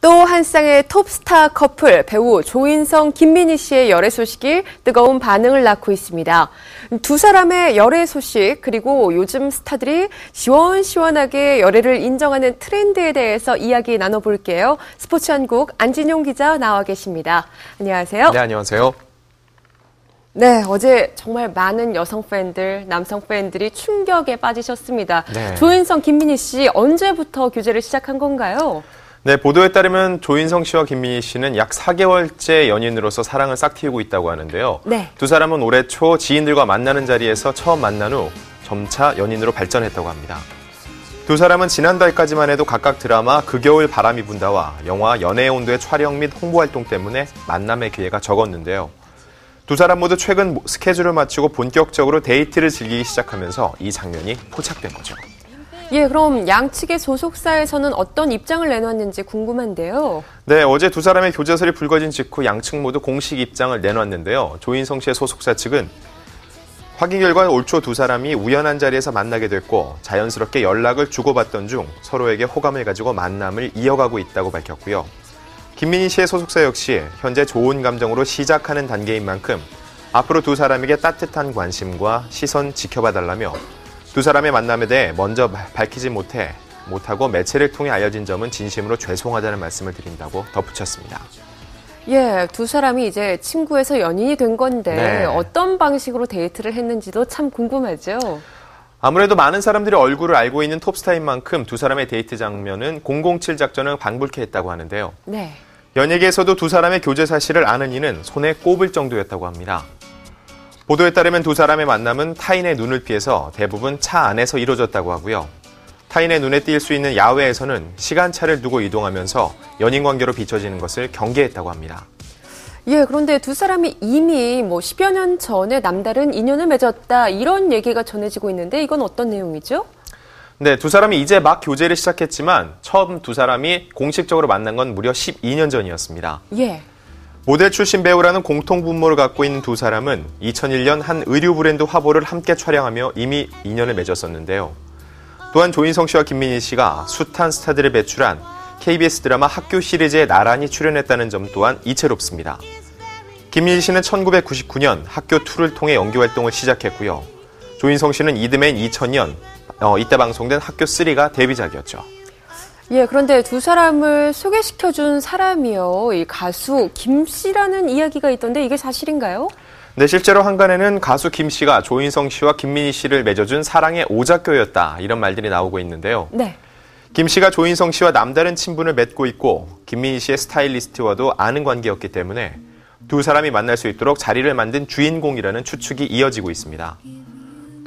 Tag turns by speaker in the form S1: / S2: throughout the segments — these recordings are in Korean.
S1: 또 한 쌍의 톱스타 커플 배우 조인성, 김민희 씨의 열애 소식이 뜨거운 반응을 낳고 있습니다. 두 사람의 열애 소식 그리고 요즘 스타들이 시원시원하게 열애를 인정하는 트렌드에 대해서 이야기 나눠볼게요. 스포츠한국 안진용 기자 나와 계십니다. 안녕하세요.
S2: 네, 안녕하세요.
S1: 네, 어제 정말 많은 여성 팬들, 남성 팬들이 충격에 빠지셨습니다.
S2: 네.
S1: 조인성, 김민희 씨 언제부터 교제를 시작한 건가요?
S2: 네, 보도에 따르면 조인성 씨와 김민희 씨는 약 4개월째 연인으로서 사랑을 싹 틔우고 있다고 하는데요.
S1: 네.
S2: 두 사람은 올해 초 지인들과 만나는 자리에서 처음 만난 후 점차 연인으로 발전했다고 합니다. 두 사람은 지난달까지만 해도 각각 드라마 그 겨울 바람이 분다와 영화 연애의 온도의 촬영 및 홍보 활동 때문에 만남의 기회가 적었는데요. 두 사람 모두 최근 스케줄을 마치고 본격적으로 데이트를 즐기기 시작하면서 이 장면이 포착된 거죠.
S1: 예, 그럼 양측의 소속사에서는 어떤 입장을 내놨는지 궁금한데요.
S2: 네, 어제 두 사람의 교제설이 불거진 직후 양측 모두 공식 입장을 내놨는데요. 조인성 씨의 소속사 측은 확인 결과 올 초 두 사람이 우연한 자리에서 만나게 됐고 자연스럽게 연락을 주고받던 중 서로에게 호감을 가지고 만남을 이어가고 있다고 밝혔고요. 김민희 씨의 소속사 역시 현재 좋은 감정으로 시작하는 단계인 만큼 앞으로 두 사람에게 따뜻한 관심과 시선 지켜봐달라며 두 사람의 만남에 대해 먼저 밝히지 못하고 매체를 통해 알려진 점은 진심으로 죄송하다는 말씀을 드린다고 덧붙였습니다.
S1: 예, 두 사람이 이제 친구에서 연인이 된 건데
S2: 네.
S1: 어떤 방식으로 데이트를 했는지도 참 궁금하죠.
S2: 아무래도 많은 사람들이 얼굴을 알고 있는 톱스타인 만큼 두 사람의 데이트 장면은 007 작전을 방불케 했다고 하는데요.
S1: 네.
S2: 연예계에서도 두 사람의 교제 사실을 아는 이는 손에 꼽을 정도였다고 합니다. 보도에 따르면 두 사람의 만남은 타인의 눈을 피해서 대부분 차 안에서 이루어졌다고 하고요. 타인의 눈에 띌 수 있는 야외에서는 시간차를 두고 이동하면서 연인 관계로 비춰지는 것을 경계했다고 합니다.
S1: 예, 그런데 두 사람이 이미 10여 년 전에 남다른 인연을 맺었다 이런 얘기가 전해지고 있는데 이건 어떤 내용이죠?
S2: 네, 두 사람이 이제 막 교제를 시작했지만 처음 두 사람이 공식적으로 만난 건 무려 12년 전이었습니다.
S1: 예.
S2: 모델 출신 배우라는 공통 분모를 갖고 있는 두 사람은 2001년 한 의류 브랜드 화보를 함께 촬영하며 이미 인연을 맺었었는데요. 또한 조인성 씨와 김민희 씨가 숱한 스타들을 배출한 KBS 드라마 학교 시리즈에 나란히 출연했다는 점 또한 이채롭습니다. 김민희 씨는 1999년 학교2를 통해 연기 활동을 시작했고요. 조인성 씨는 이듬해인 2000년 이때 방송된 학교3가 데뷔작이었죠.
S1: 예, 그런데 두 사람을 소개시켜준 사람이요. 이 가수 김 씨라는 이야기가 있던데 이게 사실인가요?
S2: 네, 실제로 한간에는 가수 김 씨가 조인성 씨와 김민희 씨를 맺어준 사랑의 오작교였다 이런 말들이 나오고 있는데요.
S1: 네.
S2: 김 씨가 조인성 씨와 남다른 친분을 맺고 있고 김민희 씨의 스타일리스트와도 아는 관계였기 때문에 두 사람이 만날 수 있도록 자리를 만든 주인공이라는 추측이 이어지고 있습니다.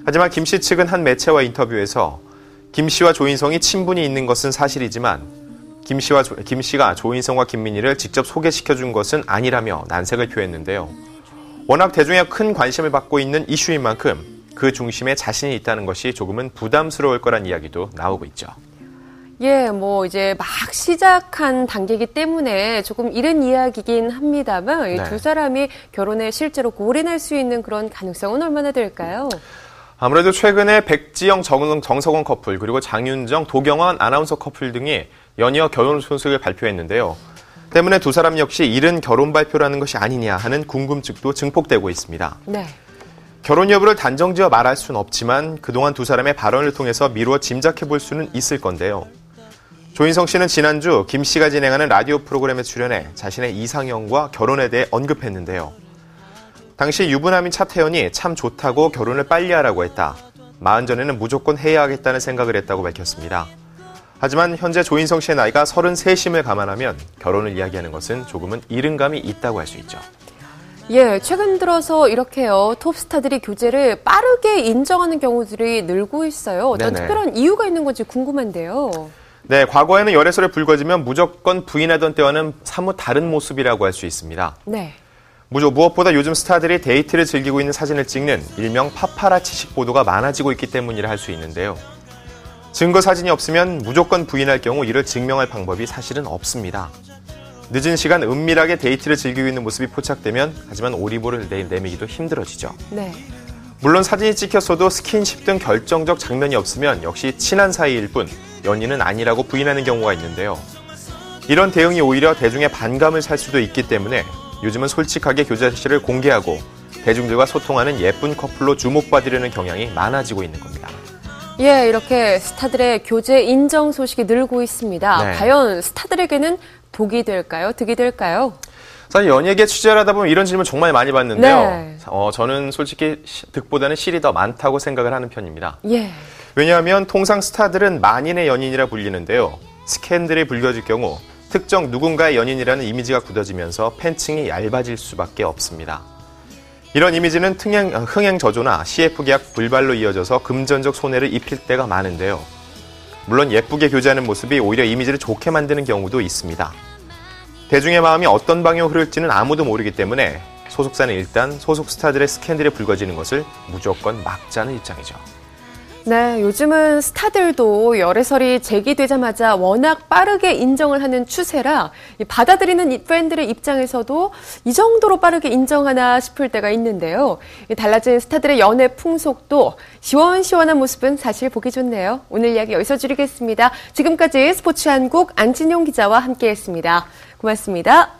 S2: 하지만 김 씨 측은 한 매체와 인터뷰에서 김 씨와 조인성이 친분이 있는 것은 사실이지만 김 씨가 조인성과 김민희를 직접 소개시켜준 것은 아니라며 난색을 표했는데요. 워낙 대중의 큰 관심을 받고 있는 이슈인 만큼 그 중심에 자신이 있다는 것이 조금은 부담스러울 거란 이야기도 나오고 있죠.
S1: 예, 이제 막 시작한 단계이기 때문에 조금 이른 이야기긴 합니다만 이 두 사람이 결혼에 실제로 골인할 수 있는 그런 가능성은 얼마나 될까요?
S2: 아무래도 최근에 백지영, 정석원 커플, 그리고 장윤정, 도경원 아나운서 커플 등이 연이어 결혼 소식을 발표했는데요. 때문에 두 사람 역시 이른 결혼 발표라는 것이 아니냐 하는 궁금증도 증폭되고 있습니다.
S1: 네.
S2: 결혼 여부를 단정지어 말할 수는 없지만 그동안 두 사람의 발언을 통해서 미루어 짐작해 볼 수는 있을 건데요. 조인성 씨는 지난주 김 씨가 진행하는 라디오 프로그램에 출연해 자신의 이상형과 결혼에 대해 언급했는데요. 당시 유부남인 차태현이 참 좋다고 결혼을 빨리 하라고 했다. 40 전에는 무조건 해야 하겠다는 생각을 했다고 밝혔습니다. 하지만 현재 조인성 씨의 나이가 33심을 감안하면 결혼을 이야기하는 것은 조금은 이른 감이 있다고 할 수 있죠.
S1: 예, 최근 들어서 이렇게요. 톱스타들이 교제를 빠르게 인정하는 경우들이 늘고 있어요. 어떤 특별한 이유가 있는 건지 궁금한데요.
S2: 네, 과거에는 열애설이 불거지면 무조건 부인하던 때와는 사뭇 다른 모습이라고 할 수 있습니다.
S1: 네.
S2: 무엇보다 요즘 스타들이 데이트를 즐기고 있는 사진을 찍는 일명 파파라치식 보도가 많아지고 있기 때문이라 할 수 있는데요. 증거 사진이 없으면 무조건 부인할 경우 이를 증명할 방법이 사실은 없습니다. 늦은 시간 은밀하게 데이트를 즐기고 있는 모습이 포착되면 하지만 오리보를 내미기도 힘들어지죠.
S1: 네.
S2: 물론 사진이 찍혔어도 스킨십 등 결정적 장면이 없으면 역시 친한 사이일 뿐 연인은 아니라고 부인하는 경우가 있는데요. 이런 대응이 오히려 대중의 반감을 살 수도 있기 때문에 요즘은 솔직하게 교제 사실을 공개하고 대중들과 소통하는 예쁜 커플로 주목받으려는 경향이 많아지고 있는 겁니다.
S1: 예, 이렇게 스타들의 교제 인정 소식이 늘고 있습니다.
S2: 네.
S1: 과연 스타들에게는 독이 될까요? 득이 될까요?
S2: 사실 연예계 취재를 하다 보면 이런 질문 정말 많이 받는데요.
S1: 네.
S2: 저는 솔직히 득보다는 실이 더 많다고 생각을 하는 편입니다.
S1: 예.
S2: 왜냐하면 통상 스타들은 만인의 연인이라 불리는데요. 스캔들이 불거질 경우 특정 누군가의 연인이라는 이미지가 굳어지면서 팬층이 얇아질 수밖에 없습니다. 이런 이미지는 흥행저조나 CF 계약 불발로 이어져서 금전적 손해를 입힐 때가 많은데요. 물론 예쁘게 교제하는 모습이 오히려 이미지를 좋게 만드는 경우도 있습니다. 대중의 마음이 어떤 방향으로 흐를지는 아무도 모르기 때문에 소속사는 일단 소속 스타들의 스캔들이 불거지는 것을 무조건 막자는 입장이죠.
S1: 네, 요즘은 스타들도 열애설이 제기되자마자 워낙 빠르게 인정을 하는 추세라 받아들이는 팬들의 입장에서도 이 정도로 빠르게 인정하나 싶을 때가 있는데요. 달라진 스타들의 연애 풍속도 시원시원한 모습은 사실 보기 좋네요. 오늘 이야기 여기서 줄이겠습니다. 지금까지 스포츠한국 안진용 기자와 함께했습니다. 고맙습니다.